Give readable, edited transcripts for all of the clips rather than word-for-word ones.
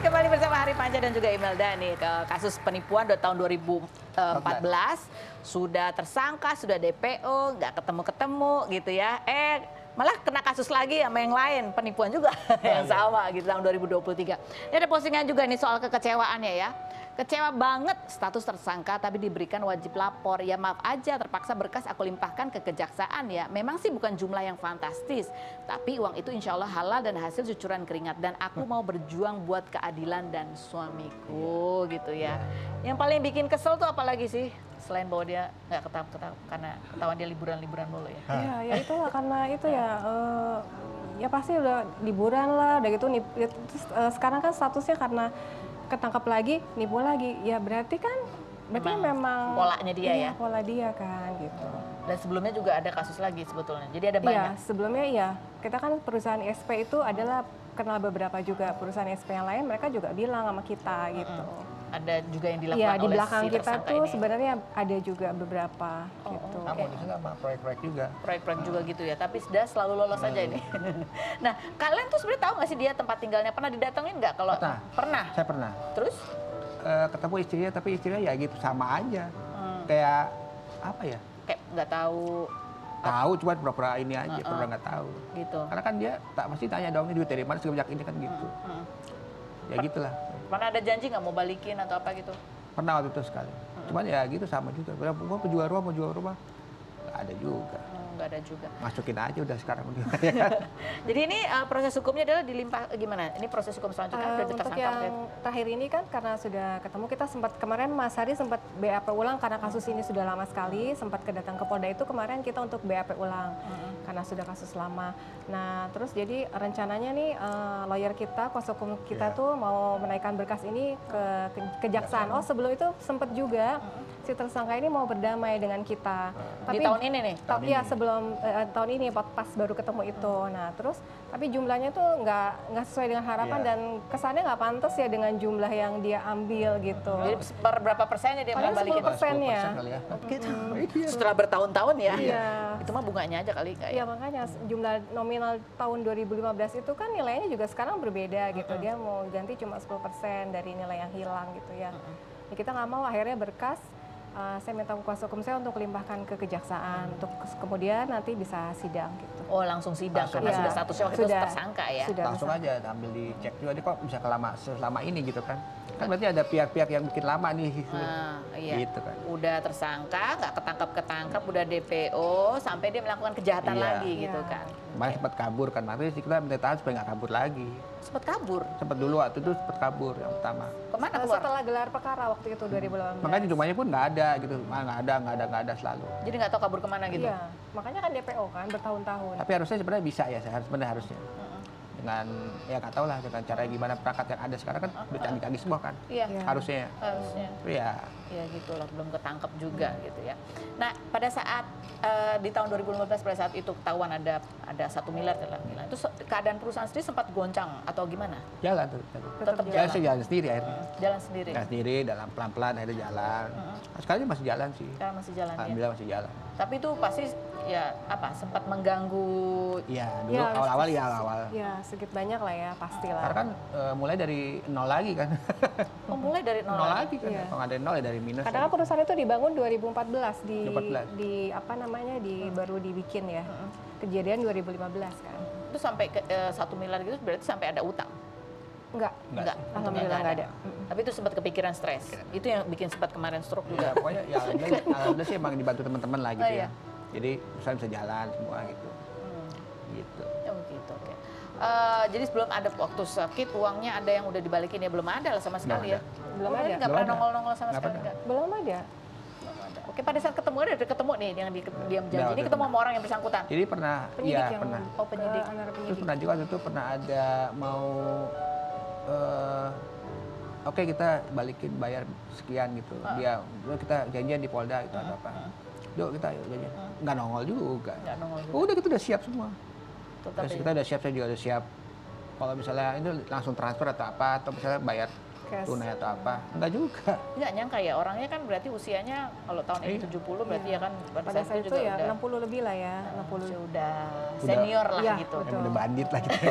kembali bersama Hari Panca dan juga Imelda nih ke kasus penipuan tahun 2014 sudah tersangka, sudah DPO, nggak ketemu-ketemu gitu ya. Malah kena kasus lagi sama yang lain, penipuan juga yang sama gitu tahun 2023. Ini ada postingan juga nih soal kekecewaannya ya. Kecewa banget status tersangka tapi diberikan wajib lapor. Ya maaf aja terpaksa berkas aku limpahkan ke kejaksaan ya. Memang sih bukan jumlah yang fantastis. Tapi uang itu insya Allah halal dan hasil cucuran keringat. Dan aku mau berjuang buat keadilan dan suamiku gitu ya. Yang paling bikin kesel tuh apalagi sih? Selain bahwa dia nggak ketangkep karena ketahuan dia liburan-liburan mulu ya. Iya, ya itulah karena itu ya. Ya pasti udah liburan lah, udah gitu. Terus, sekarang kan statusnya karena ketangkap lagi, nipu lagi, ya berarti kan memang polanya dia ya, pola dia kan gitu. Dan sebelumnya juga ada kasus lagi sebetulnya, jadi ada banyak. Iya, sebelumnya iya, kita kan perusahaan SP itu adalah kenal beberapa juga perusahaan SP yang lain, mereka juga bilang sama kita gitu. Ada juga yang dilakukan ya, oleh di belakang si kita tuh ini. Sebenarnya ada juga beberapa gitu. Sama sama proyek-proyek juga. Proyek-proyek juga gitu ya, tapi sudah selalu lolos aja ini. Nah, kalian tuh sebenarnya tahu nggak sih dia tempat tinggalnya? Pernah didatengin nggak? Kalau pernah. Saya pernah. Terus? Ketemu istrinya, tapi istrinya ya gitu sama aja. Kayak apa ya? Kayak nggak tahu. Tahu cuma pura-pura ini aja, pura-pura nggak tahu. Gitu. Karena kan dia tak pasti tanya dong, ini duit dari mana sebanyak ini kan gitu. Ya gitulah. Pernah ada janji nggak mau balikin atau apa gitu? Pernah waktu itu sekali. Cuman ya gitu sama juga. Mau jual rumah, nggak ada juga. Nggak ada juga. Masukin aja udah sekarang. Jadi ini proses hukumnya adalah dilimpah gimana? Ini proses hukum selanjutnya udah untuk yang terakhir ini kan karena sudah ketemu, kita sempat kemarin Mas Hari sempat BAP ulang karena kasus ini sudah lama sekali, sempat kedatang ke Polda itu kemarin kita untuk BAP ulang karena sudah kasus lama. Nah terus jadi rencananya nih lawyer kita, kuasa hukum kita tuh mau menaikkan berkas ini ke kejaksaan. Oh sebelum itu sempat juga si tersangka ini mau berdamai dengan kita. Tapi di tahun ini nih? Iya sebelum tahun ini pas baru ketemu itu. Nah terus tapi jumlahnya tuh nggak sesuai dengan harapan dan kesannya nggak pantas ya dengan jumlah yang dia ambil gitu. Jadi berapa persennya dia mau balikin? 10%-nya. Gitu. Setelah bertahun-tahun ya? Iya. Itu mah bunganya aja kali kayak. Iya makanya jumlah nominal tahun 2015 itu kan nilainya juga sekarang berbeda gitu. Dia mau ganti cuma 10% dari nilai yang hilang gitu ya. Ya kita nggak mau akhirnya berkas. Saya minta kuasa hukum saya untuk limpahkan ke kejaksaan untuk kemudian nanti bisa sidang gitu. Oh langsung sidang karena sudah statusnya waktu itu tersangka ya? Langsung aja ambil dicek juga, dia kok bisa selama ini gitu kan. Kan berarti ada pihak-pihak yang bikin lama nih. Iya. Gitu kan. Udah tersangka, nggak ketangkap, udah DPO, sampai dia melakukan kejahatan lagi gitu kan. Kemarin sempat kabur kan, makanya kita minta tahan supaya nggak kabur lagi. Sempat kabur? Sempat dulu waktu itu sempat kabur yang pertama. Kemana keluar? Setelah gelar perkara waktu itu 2018. Makanya di rumahnya pun nggak ada gitu, nggak ada selalu. Jadi nggak tahu kabur kemana gitu? Iya, makanya kan DPO kan bertahun-tahun. Tapi harusnya sebenarnya bisa ya, sebenarnya harusnya. Dengan ya nggak tahu lah dengan cara gimana perangkat yang ada sekarang kan udah canggih-canggih semua kan. Iya. Harusnya. Harusnya. Iya. Ya gitulah, belum ketangkep juga gitu ya. Nah pada saat di tahun 2015 pada saat itu ketahuan ada 1 miliar dalam nilai itu keadaan perusahaan sendiri sempat goncang atau gimana? Jalan tuh. Tetap jalan. Saya jalan sendiri akhirnya. Jalan sendiri. Jalan sendiri, dalam pelan-pelan akhirnya jalan. Sekarang masih jalan sih. Sekarang masih jalan ya. Alhamdulillah masih jalan. Tapi itu pasti ya apa sempat mengganggu. Iya, dulu awal-awal ya awal. Ya, sedikit banyak lah ya, pastilah. Karena kan mulai dari nol lagi kan. Oh, mulai dari nol lagi kan. Kalau nggak dari nol ya dari minus. Karena kan perusahaan itu dibangun 2014 di 2014. apa namanya baru dibikin ya. Kejadian 2015 kan. Itu sampai ke 1 miliar gitu berarti sampai ada utang. Enggak. Alhamdulillah nggak ada. Tapi itu sempat kepikiran stres. Itu yang bikin sempat kemarin stroke juga. Ya, pokoknya ya alhamdulillah sih emang dibantu teman-teman lah gitu ya. Iya. Jadi usaha bisa jalan semua gitu. Gitu. Oh gitu, oke. Jadi sebelum ada waktu sakit uangnya ada yang udah dibalikin ya belum ada lah sama sekali ya. Belum ada. Nggak pernah nongol-nongol sama sekali nggak. Belum ada. Oke, pada saat ketemu ada ketemu nih yang diam janji. Ini ketemu sama orang yang bersangkutan. Jadi pernah, penyidik iya pernah. Oh penyidik. Terus pernah juga waktu itu pernah ada mau oke kita balikin bayar sekian gitu. Kita janjian di Polda itu ada apa. Yuk kita janjian. Nggak nongol juga. Nggak nongol juga. Udah kita udah siap semua. Tetap Terus ya. kita udah siap, saya juga udah siap. Kalau misalnya ini langsung transfer atau apa, atau misalnya bayar tunai atau apa. Enggak juga. Nggak nyangka ya, orangnya kan berarti usianya kalau tahun ini 70 berarti ya kan pada saat itu ya 60 lebih lah ya, 60. Sudah senior lah ya, gitu. betul. Udah bandit lah gitu.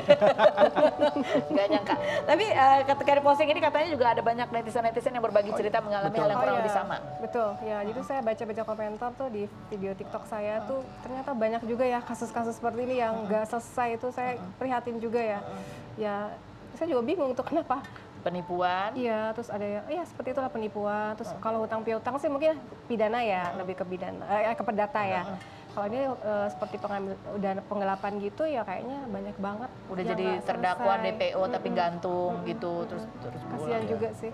Nggak nyangka. Tapi ketika di posting ini katanya juga ada banyak netizen-netizen yang berbagi cerita mengalami hal yang kurang lebih sama. Betul, ya jadi saya baca-baca komentar tuh di video TikTok saya tuh ternyata banyak juga ya kasus-kasus seperti ini yang nggak selesai, itu saya prihatin juga ya. Ya saya juga bingung tuh kenapa. Penipuan. Iya, terus ada ya seperti itulah penipuan. Terus kalau hutang piutang sih mungkin pidana ya, lebih ke pidana, ke perdata ya. Kalau ini seperti penggelapan gitu ya kayaknya banyak banget. Udah yang jadi nggak terdakwa selesai. DPO tapi gantung gitu, terus Kasihan pulang. juga sih.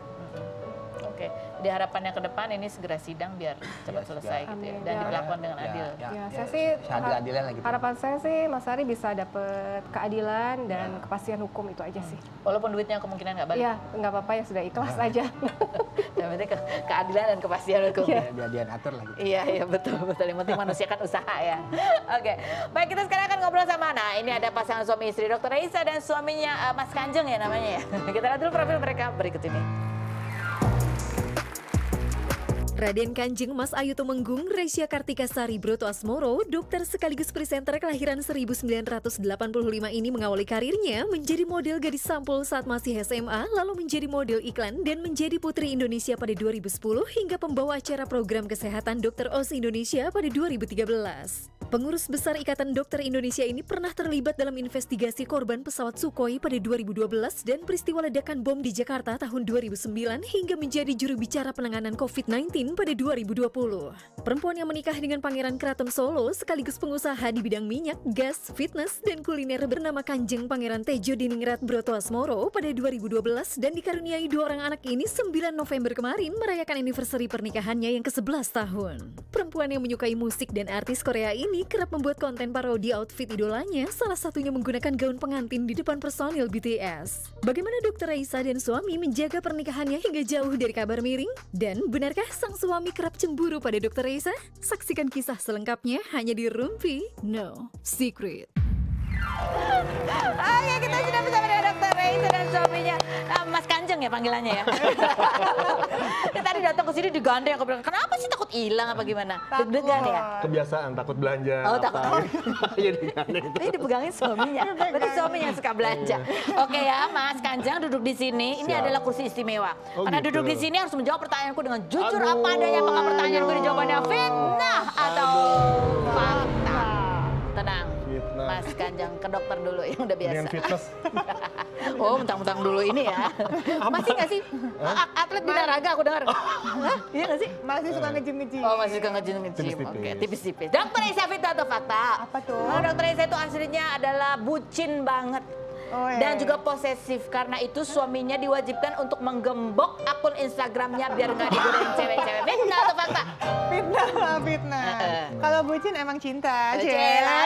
Oke, di harapannya ke depan ini segera sidang biar cepat selesai gitu ya, Amin. dan Ya. dilakukan dengan adil. Ya, saya sih seadil-adilnya lah gitu. harapan saya sih Mas Ari bisa dapat keadilan dan kepastian hukum itu aja sih. Walaupun duitnya kemungkinan nggak balik. Iya, nggak apa-apa ya sudah ikhlas aja. Yang penting keadilan dan kepastian hukum. Iya. Biar dia atur lah gitu. Iya, iya betul. Yang penting manusia kan usaha ya. Oke, baik kita sekarang akan ngobrol sama, nah ini ada pasangan suami istri Dr. Raisa dan suaminya Mas Kanjeng ya namanya ya. Kita lihat dulu profil mereka berikut ini. Raden Kanjeng Mas Ayu Tumenggung Resia Kartika Sari Broto Asmoro, dokter sekaligus presenter kelahiran 1985 ini mengawali karirnya menjadi model gadis sampul saat masih SMA, lalu menjadi model iklan dan menjadi Putri Indonesia pada 2010 hingga pembawa acara program kesehatan Dr. Oz Indonesia pada 2013. Pengurus besar Ikatan Dokter Indonesia ini pernah terlibat dalam investigasi korban pesawat Sukhoi pada 2012 dan peristiwa ledakan bom di Jakarta tahun 2009 hingga menjadi juru bicara penanganan COVID-19 pada 2020. Perempuan yang menikah dengan Pangeran Keraton Solo sekaligus pengusaha di bidang minyak, gas, fitness, dan kuliner bernama Kanjeng Pangeran Tejo Diningrat Broto Asmoro pada 2012 dan dikaruniai 2 orang anak ini 9 November kemarin merayakan anniversary pernikahannya yang ke-11 tahun. Perempuan yang menyukai musik dan artis Korea ini kerap membuat konten parodi outfit idolanya, salah satunya menggunakan gaun pengantin di depan personil BTS. Bagaimana Dr. Raisa dan suami menjaga pernikahannya hingga jauh dari kabar miring? Dan benarkah sang suami kerap cemburu pada Dr. Raisa? Saksikan kisah selengkapnya hanya di Rumpi No Secret. Oke, kita sudah bersama dengan Dr. Raisa dan suaminya Mas Kanjeng ya panggilannya ya. Dia tadi datang ke sini digandeng, aku bilang kenapa sih takut hilang apa gimana? Deg-degan ya? Kebiasaan takut belanja. Oh takut. Iya digandeng itu. Ini dipegangin suaminya. Berarti suaminya yang suka belanja. Oke ya, Mas Kanjeng duduk di sini. Ini Siap. adalah kursi istimewa. Oh, Karena gitu. duduk di sini harus menjawab pertanyaanku dengan jujur apa adanya. Apakah pertanyaanku dijawabannya fitnah atau fakta? Tenang. Fitnah. Mas Kanjeng ke dokter dulu yang udah biasa. Dengan fitness. Oh, mentang-mentang dulu ini ya. Masih nggak sih atlet bina raga aku dengar? Hah? Iya nggak sih? Masih suka ngejim-ngejim. Oh, masih suka ngejim. Tipis-tipis. Oke, tipis-tipis. Dokter Raisa fitnah atau fakta? Apa tuh? Oh, Dokter Raisa itu aslinya adalah bucin banget. Oh, iya, Dan iya. juga posesif. Karena itu suaminya diwajibkan untuk menggembok akun Instagramnya biar nggak digodain cewek-cewek. Fitnah atau fakta? Fitnah, fitnah. Kalau bucin emang cinta, Cela.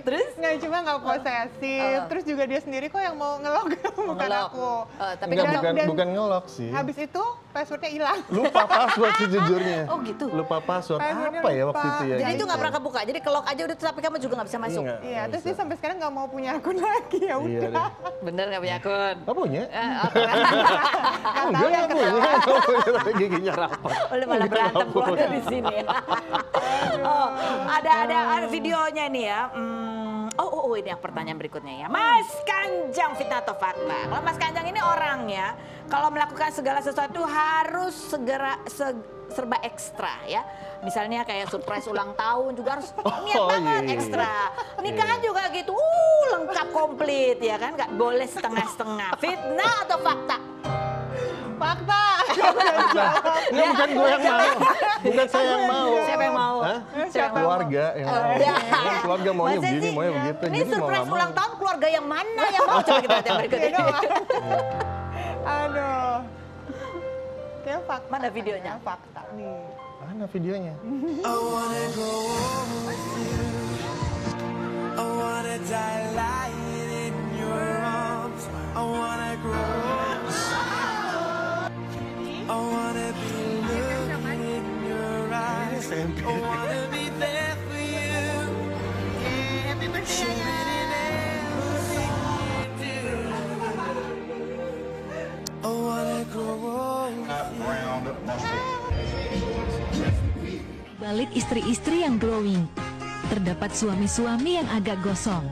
Terus? Nggak cuma nggak posesif, terus juga dia sendiri kok yang mau ngelog, bukan ngelog. aku. Tapi Enggak, kan bukan ngelok sih. Habis itu passwordnya hilang. Lupa password sejujurnya. Oh, gitu? Lupa password. Passwordnya Apa ya lupa. waktu itu ya? jadi itu gitu. nggak pernah kebuka. Jadi kelok aja udah, tapi kamu juga nggak bisa masuk. Iya, terus dia sampai sekarang nggak mau punya akun lagi, ya Iya udah. deh. Bener nggak punya akun? Apa punya? Nggak tahu yang ketawa. Enggak punya. Giginya rapat. Udah malah berantem keluarga di sini. Oh, ada videonya nih ya. Oh, ini yang pertanyaan berikutnya ya. Mas Kanjeng fitnah atau fakta? Kalau Mas Kanjeng ini orangnya kalau melakukan segala sesuatu harus serba ekstra ya. Misalnya kayak surprise ulang tahun juga harus niat banget iya. ekstra. Nikahan juga gitu, lengkap komplit ya kan, nggak boleh setengah-setengah. Fitnah atau fakta? Fakta. Ini bukan gue yang mau. Bukan saya yang mau. Siapa yang mau? Hah? Siapa? Keluarga yang mau. Ya. Keluarga maunya Masa begini, sih? maunya begitu. Ini Jadi mau surprise nggak mau. ulang tahun keluarga yang mana yang mau? Coba kita lihat yang berikut Iya ini. dong. Aduh. Kayak fakta. Mana videonya? Ya, fakta nih. Mana videonya? I wanna grow old with you. I wanna die lying in your arms. I wanna grow old. I wanna be looking in your eyes. I wanna be there for you. Showing in everything you do. istri-istri yang glowing. Terdapat suami-suami yang agak gosong.